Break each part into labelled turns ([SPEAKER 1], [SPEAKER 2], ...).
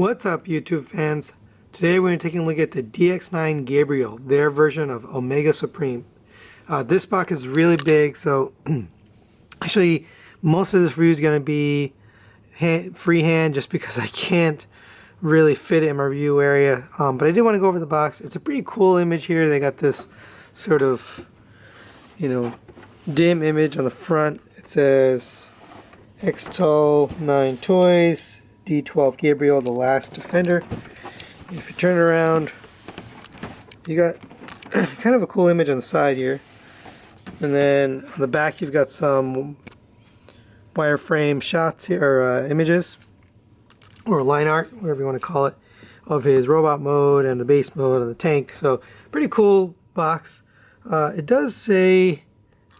[SPEAKER 1] What's up, YouTube fans? Today we're taking a look at the DX9 Gabriel, their version of Omega Supreme. This box is really big, so actually most of this review is going to be freehand just because I can't really fit it in my review area. But I did want to go over the box. It's a pretty cool image here. They got this sort of, dim image on the front. It says Untitled 9 Toys, D-12 Gabriel, the last defender. If you turn it around, you got kind of a cool image on the side here. And then on the back you've got some wireframe shots here, or images, or line art, whatever you want to call it, of his robot mode and the base mode and the tank. So pretty cool box. It does say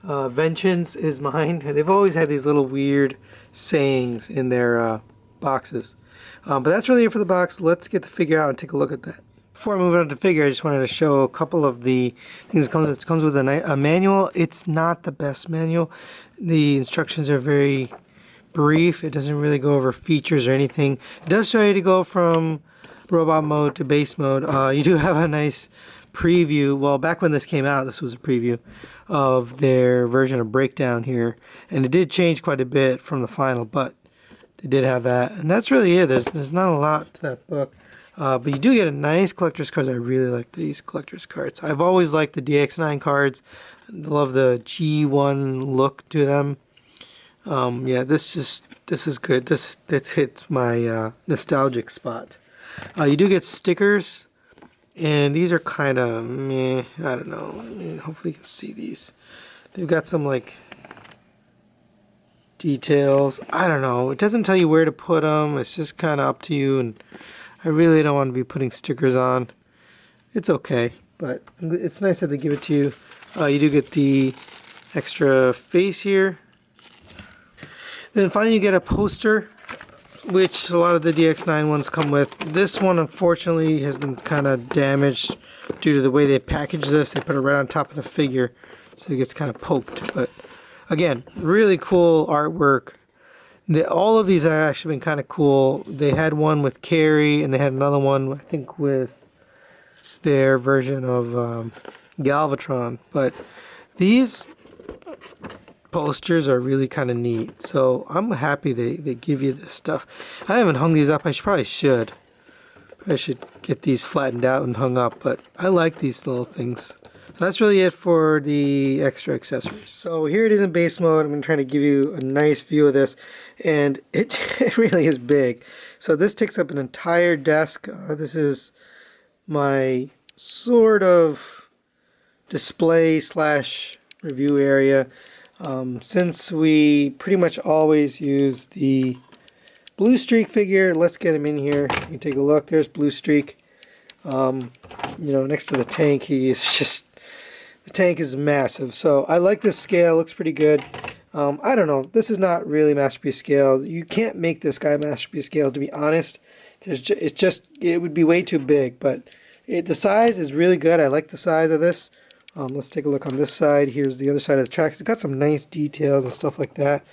[SPEAKER 1] vengeance is mine. They've always had these little weird sayings in their boxes. But that's really it for the box. Let's get the figure out and take a look at that. Before I move on to the figure, I just wanted to show a couple of the things. It comes with a manual. It's not the best manual. The instructions are very brief. It doesn't really go over features or anything. It does show you to go from robot mode to base mode. You do have a nice preview. Well, back when this came out, this was a preview of their version of Breakdown here. And it did change quite a bit from the final, but they did have that. And that's really it. There's not a lot to that book. But you do get a nice collector's cards. I really like these collector's cards. I've always liked the DX9 cards. I love the G1 look to them. Yeah, this is good. This hits my nostalgic spot. You do get stickers, and these are kind of meh. I don't know. Hopefully you can see these. They've got some like details. I don't know. It doesn't tell you where to put them. It's just kind of up to you, and I really don't want to be putting stickers on. It's okay, but it's nice that they give it to you. You do get the extra face here. Then finally you get a poster, which a lot of the DX9 ones come with. This one unfortunately has been kind of damaged due to the way they package this. They put it right on top of the figure, so it gets kind of poked. But again, really cool artwork. All of these have actually been kind of cool. They had one with Carrie, and they had another one, I think, with their version of Galvatron. But these posters are really kind of neat. So I'm happy they give you this stuff. I haven't hung these up. I probably should. I should get these flattened out and hung up. But I like these little things. So that's really it for the extra accessories. So here it is in base mode. I'm going to try to give you a nice view of this. And it really is big. So this takes up an entire desk. This is my sort of display / review area. Since we pretty much always use the Blue Streak figure, let's get him in here so you can take a look. There's Blue Streak. Next to the tank, the tank is massive. So I like this scale. Looks pretty good. I don't know. This is not really Masterpiece scale. You can't make this guy Masterpiece scale, to be honest. It would be way too big. But the size is really good. I like the size of this. Let's take a look on this side. Here's the other side of the tracks. It's got some nice details and stuff like that.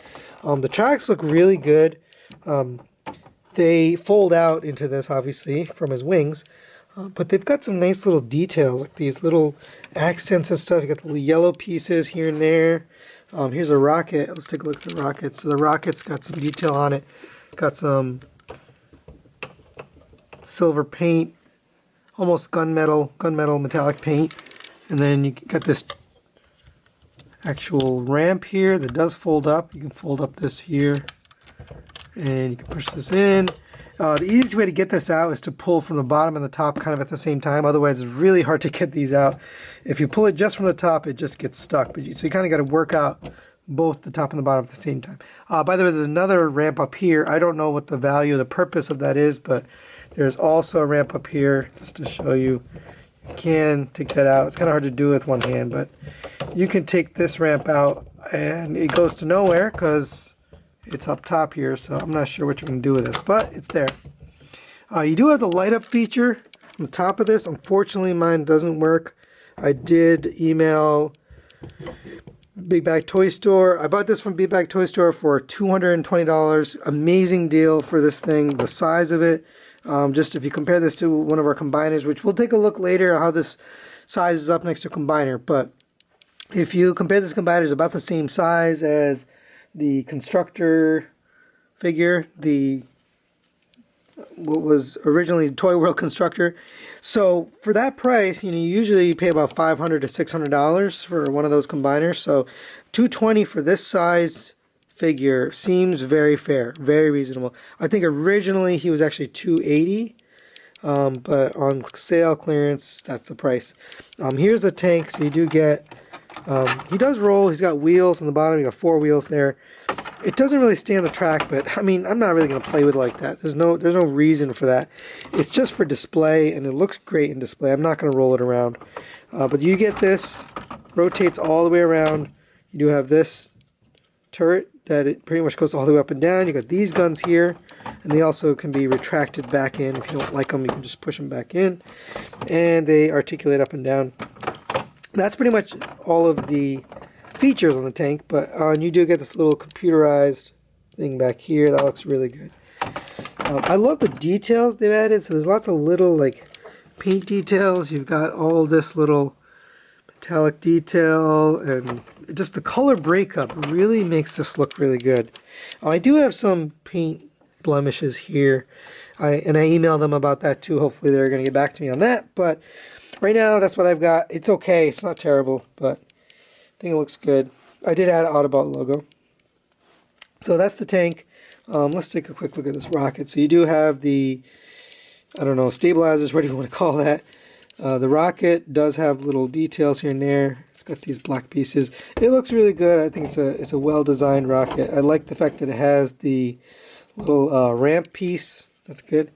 [SPEAKER 1] The tracks look really good. They fold out into this, obviously, from his wings. But they've got some nice little details, like these little accents and stuff. You got the little yellow pieces here and there. Here's a rocket. Let's take a look at the rocket. So the rocket's got some detail on it. Got some silver paint, almost gunmetal metallic paint. And then you got this actual ramp here that does fold up. You can fold up this here, and you can push this in. The easiest way to get this out is to pull from the bottom and the top kind of at the same time. Otherwise, it's really hard to get these out. If you pull it just from the top, it just gets stuck. So you kind of got to work out both the top and the bottom at the same time. By the way, there's another ramp up here. I don't know what the value, the purpose of that is, but there's also a ramp up here just to show you. You can take that out. It's kind of hard to do with one hand, but you can take this ramp out, and it goes to nowhere because it's up top here, so I'm not sure what you're going to do with this, but it's there. You do have the light up feature on the top of this. Unfortunately, mine doesn't work. I did email Big Bag Toy Store. I bought this from Big Bag Toy Store for $220. Amazing deal for this thing. The size of it, Just if you compare this to one of our combiners, which we'll take a look later how this sizes up next to combiner, but if you compare this combiner, it's about the same size as the constructor figure, what was originally Toy World Constructor. So for that price, you usually pay about $500 to $600 for one of those combiners. So $220 for this size figure seems very fair, very reasonable. I think originally he was actually $280, but on sale clearance, that's the price. Here's the tank. So you do get, he does roll. He's got wheels on the bottom. You got 4 wheels there. It doesn't really stay on the track, but I mean, I'm not really going to play with it like that. There's no reason for that. It's just for display, and it looks great in display. I'm not going to roll it around. But you get this, rotates all the way around. You do have this turret that it pretty much goes all the way up and down. You got these guns here, and they also can be retracted back in. If you don't like them, you can just push them back in, and they articulate up and down. That's pretty much all of the features on the tank, but you do get this little computerized thing back here. That looks really good. I love the details they've added. So there's lots of little like paint details. You've got all this little metallic detail, and just the color breakup really makes this look really good. I do have some paint blemishes here, and I emailed them about that too. Hopefully they're going to get back to me on that, but right now that's what I've got. It's okay. It's not terrible, but I think it looks good. I did add an Autobot logo. So that's the tank. Let's take a quick look at this rocket. So you do have the, I don't know, stabilizers, what do you want to call that? The rocket does have little details here and there. It's got these black pieces. It looks really good. I think it's a well-designed rocket. I like the fact that it has the little ramp piece. That's good.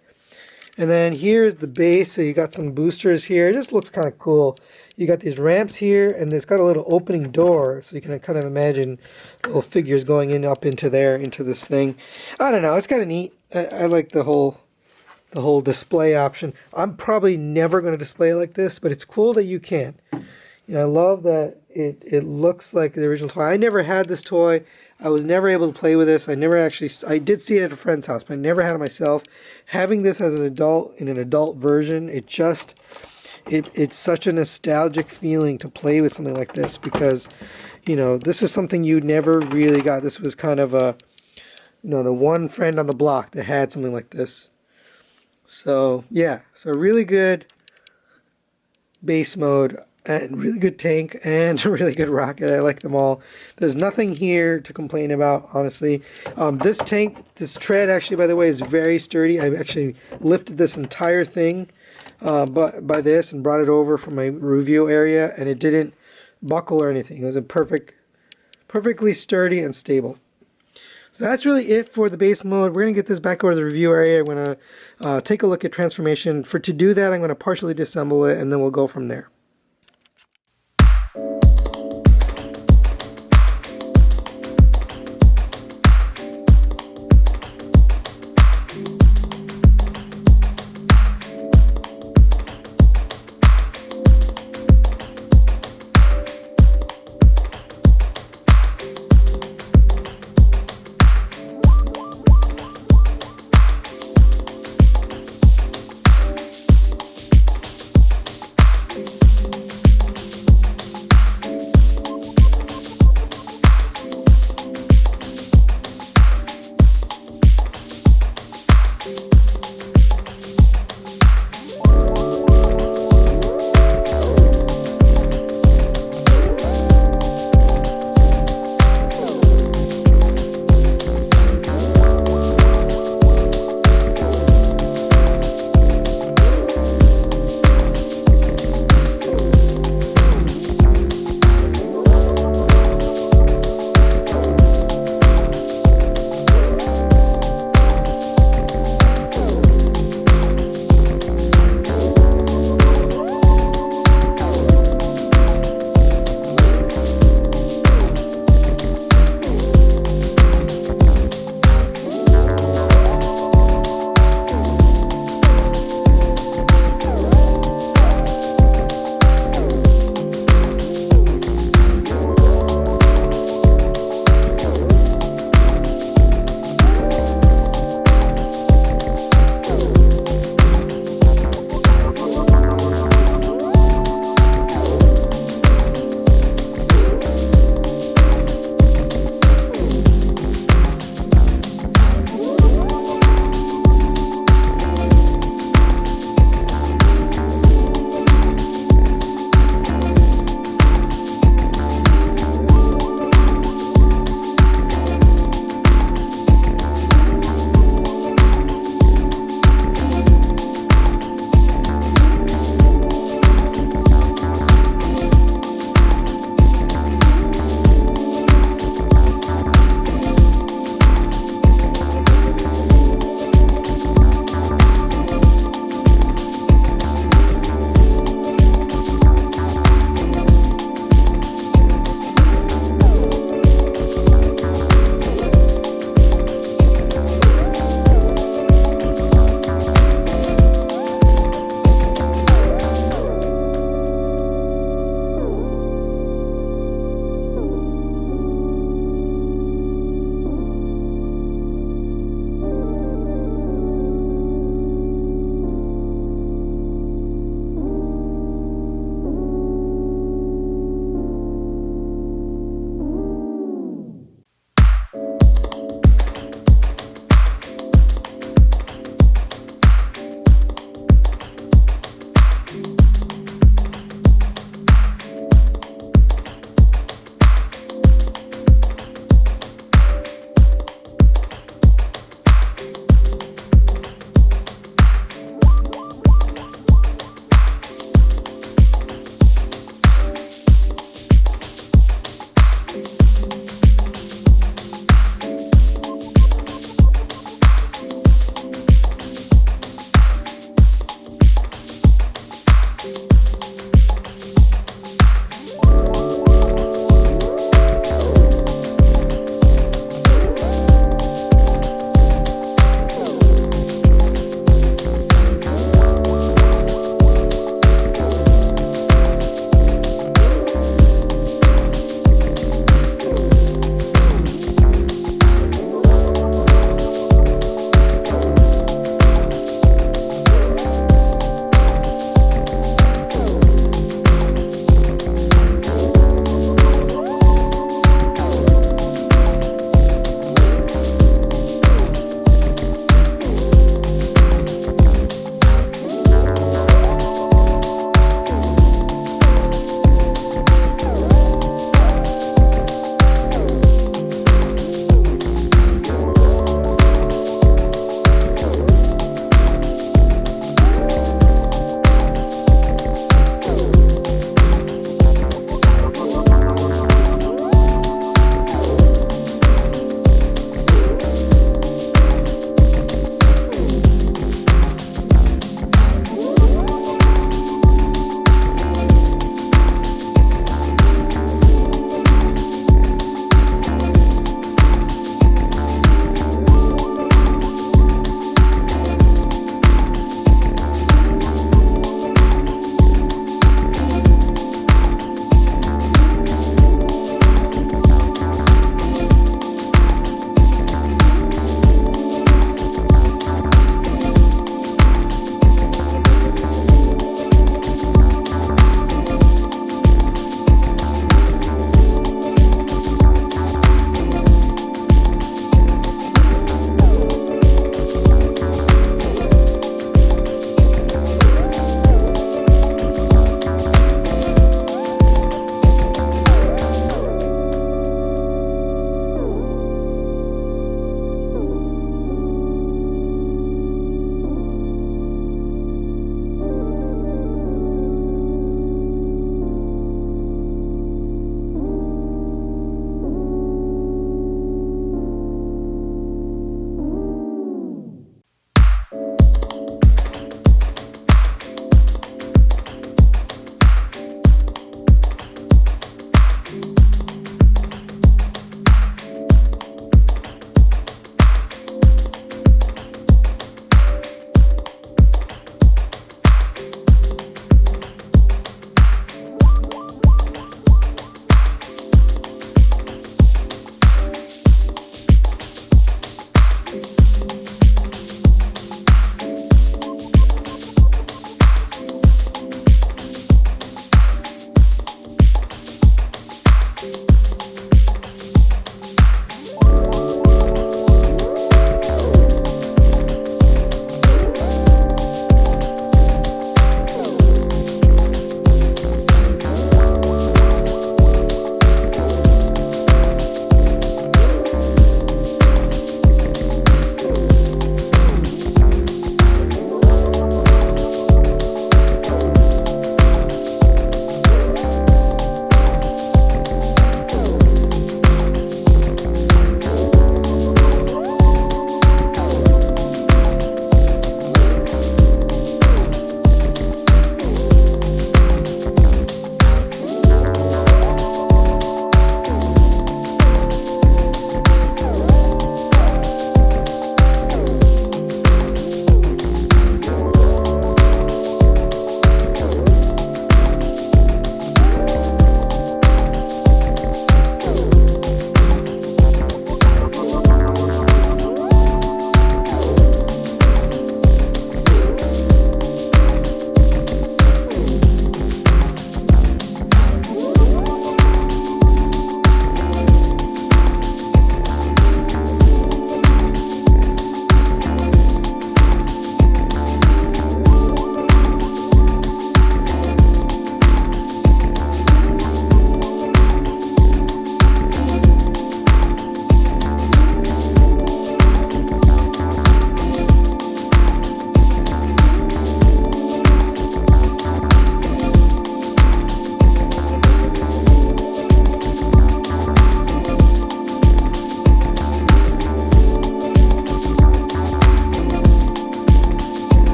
[SPEAKER 1] And then here's the base. So you got some boosters here. It just looks kind of cool. You got these ramps here, and it's got a little opening door, so you can kind of imagine little figures going in up into there, into this thing. I don't know, it's kind of neat. I like the whole display option. I'm probably never going to display it like this, but it's cool that you can. I love that it looks like the original toy. I never had this toy. I was never able to play with this. I did see it at a friend's house, but I never had it myself. Having this as an adult, in an adult version, it's such a nostalgic feeling to play with something like this, because this is something you never really got. This was kind of a the one friend on the block that had something like this. So yeah, so really good base mode, and really good tank, and a really good rocket. I like them all. There's nothing here to complain about, honestly. This tread actually, by the way, is very sturdy. I actually lifted this entire thing by this and brought it over from my review area, and it didn't buckle or anything. It was perfectly sturdy and stable. So that's really it for the base mode. We're going to get this back over to the review area. I'm going to take a look at transformation. To do that, I'm going to partially disassemble it, and then we'll go from there.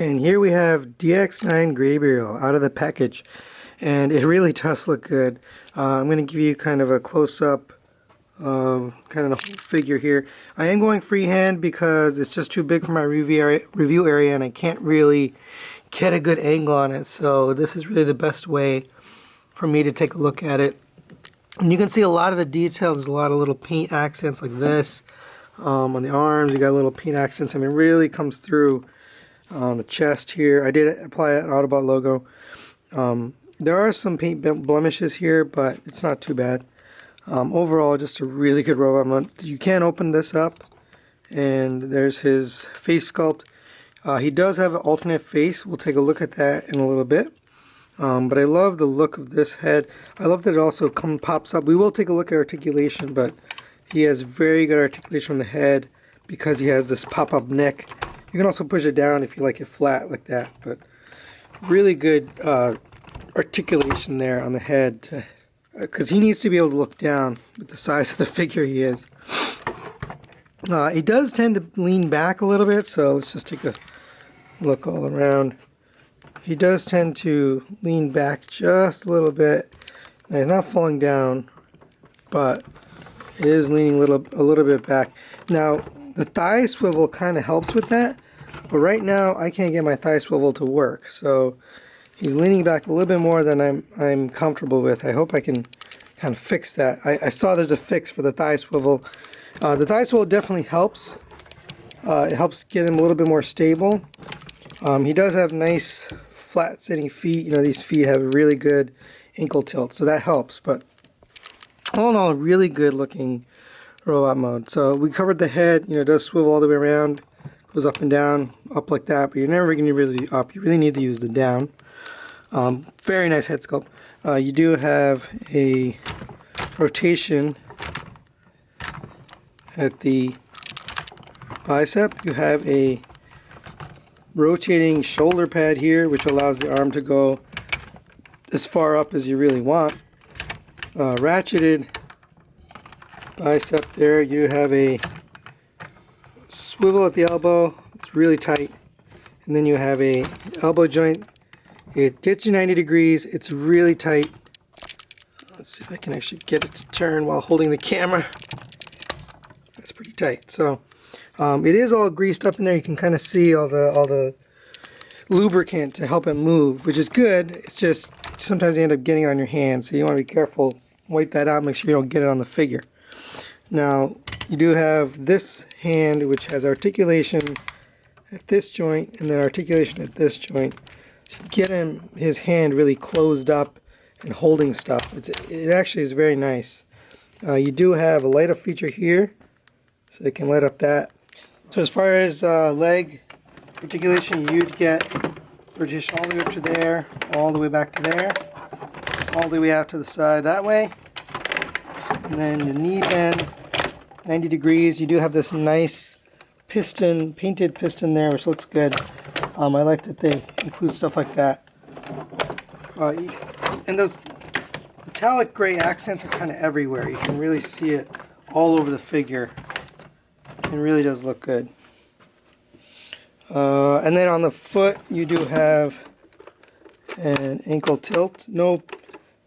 [SPEAKER 1] And here we have DX9 Gabriel out of the package, and it really does look good. I'm going to give you kind of a close-up kind of the whole figure here. I am going freehand because it's just too big for my review area and I can't really get a good angle on it, so this is really the best way for me to take a look at it. And you can see a lot of the detail. There's a lot of little paint accents like this. On the arms you got little paint accents. I mean, it really comes through on the chest here. I did apply an Autobot logo. There are some paint blemishes here, but it's not too bad. Overall, just a really good robot mode. You can open this up, and there's his face sculpt. He does have an alternate face. We'll take a look at that in a little bit. But I love the look of this head. I love that it also pops up. We will take a look at articulation, but he has very good articulation on the head because he has this pop-up neck. You can also push it down if you like it flat like that, but really good articulation there on the head because he needs to be able to look down with the size of the figure he is. He does tend to lean back a little bit, so let's just take a look all around. He does tend to lean back just a little bit. Now, he's not falling down, but it is leaning a little bit back. Now, the thigh swivel kind of helps with that, but right now I can't get my thigh swivel to work. So he's leaning back a little bit more than I'm comfortable with. I hope I can kind of fix that. I saw there's a fix for the thigh swivel. The thigh swivel definitely helps. It helps get him a little bit more stable. He does have nice flat sitting feet. You know, these feet have a really good ankle tilt, so that helps. But all in all, a really good looking robot mode. So we covered the head. You know, it does swivel all the way around, goes up and down, up like that, but you're never going to really up. You really need to use the down. Very nice head sculpt. You do have a rotation at the bicep. You have a rotating shoulder pad here, which allows the arm to go as far up as you really want. Ratcheted bicep there. You have a swivel at the elbow. It's really tight. And then you have a elbow joint. It gets you 90 degrees. It's really tight. Let's see if I can actually get it to turn while holding the camera. That's pretty tight. So it is all greased up in there. You can kind of see all the lubricant to help it move, which is good. It's just sometimes you end up getting it on your hand, so you want to be careful. Wipe that out. Make sure you don't get it on the figure. Now you do have this hand, which has articulation at this joint and then articulation at this joint. So get his hand really closed up and holding stuff. It actually is very nice. You do have a light up feature here, so it can light up that. So as far as leg articulation, you'd get rotation all the way up to there, all the way back to there, all the way out to the side that way, and then the knee bend 90 degrees. You do have this nice piston, painted piston there, which looks good. I like that they include stuff like that. And those metallic gray accents are kind of everywhere. You can really see it all over the figure. It really does look good. And then on the foot, you do have an ankle tilt. No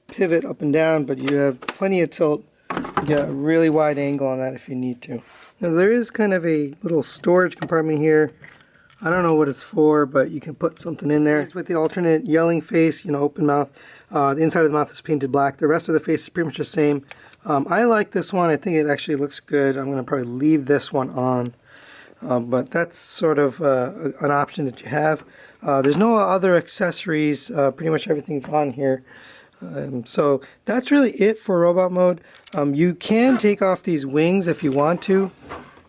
[SPEAKER 1] pivot up and down, but you have plenty of tilt. You get a really wide angle on that if you need to. Now there is kind of a little storage compartment here. I don't know what it's for, but you can put something in there. It's with the alternate yelling face, you know, open mouth. The inside of the mouth is painted black. The rest of the face is pretty much the same. I like this one. I think it actually looks good. I'm going to probably leave this one on. But that's sort of an option that you have. There's no other accessories. Pretty much everything's on here. So that's really it for robot mode. You can take off these wings if you want to.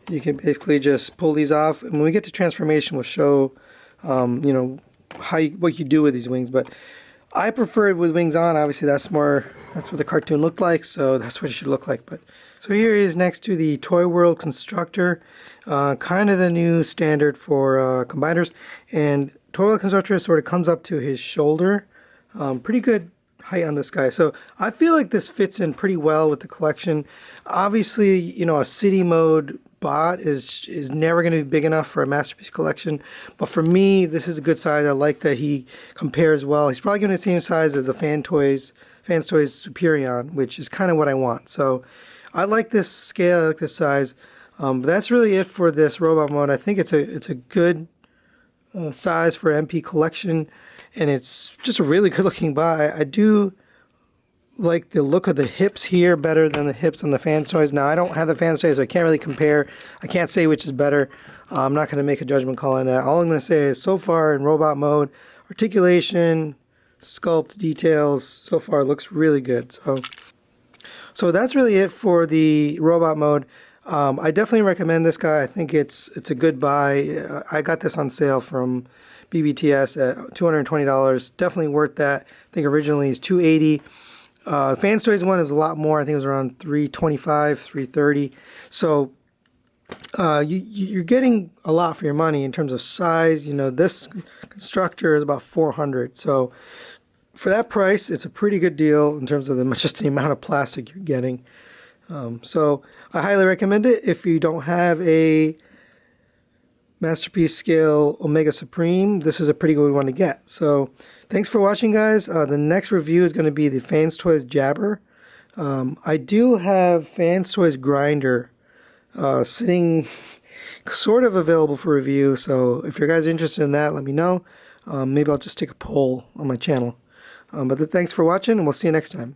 [SPEAKER 1] You can basically just pull these off. And when we get to transformation, we'll show you know, what you do with these wings. But I prefer it with wings on. Obviously, that's what the cartoon looked like, so that's what it should look like. But so here he is next to the Toy World Constructor, kind of the new standard for combiners. And Toy World Constructor sort of comes up to his shoulder. Pretty good height on this guy. So I feel like this fits in pretty well with the collection. Obviously, you know, a city mode bought is never going to be big enough for a masterpiece collection. But for me, this is a good size. I like that he compares well. He's probably going to be the same size as the Fans Toys Superion, which is kind of what I want. So I like this scale, I like this size. But that's really it for this robot mode. I think it's a good size for MP collection, and it's just a really good looking buy. I do like the look of the hips here better than the hips on the Fans Toys. Now I don't have the Fans Toys, so I can't really compare. I can't say which is better. I'm not going to make a judgment call on that. All I'm going to say is so far in robot mode, articulation, sculpt, details, so far looks really good. So that's really it for the robot mode. I definitely recommend this guy. I think it's a good buy. I got this on sale from BBTS at $220. Definitely worth that. I think originally it's $280. Fans Toys one is a lot more. I think it was around $325, $330. So you're getting a lot for your money in terms of size. You know, this constructor is about $400. So for that price, it's a pretty good deal in terms of just the amount of plastic you're getting. So I highly recommend it if you don't have a Masterpiece Scale Omega Supreme. This is a pretty good one to get. So thanks for watching, guys. The next review is going to be the Fans Toys Jabber. I do have Fans Toys Grinder sitting sort of available for review. So if you guys are interested in that, let me know. Maybe I'll just take a poll on my channel. But thanks for watching, and we'll see you next time.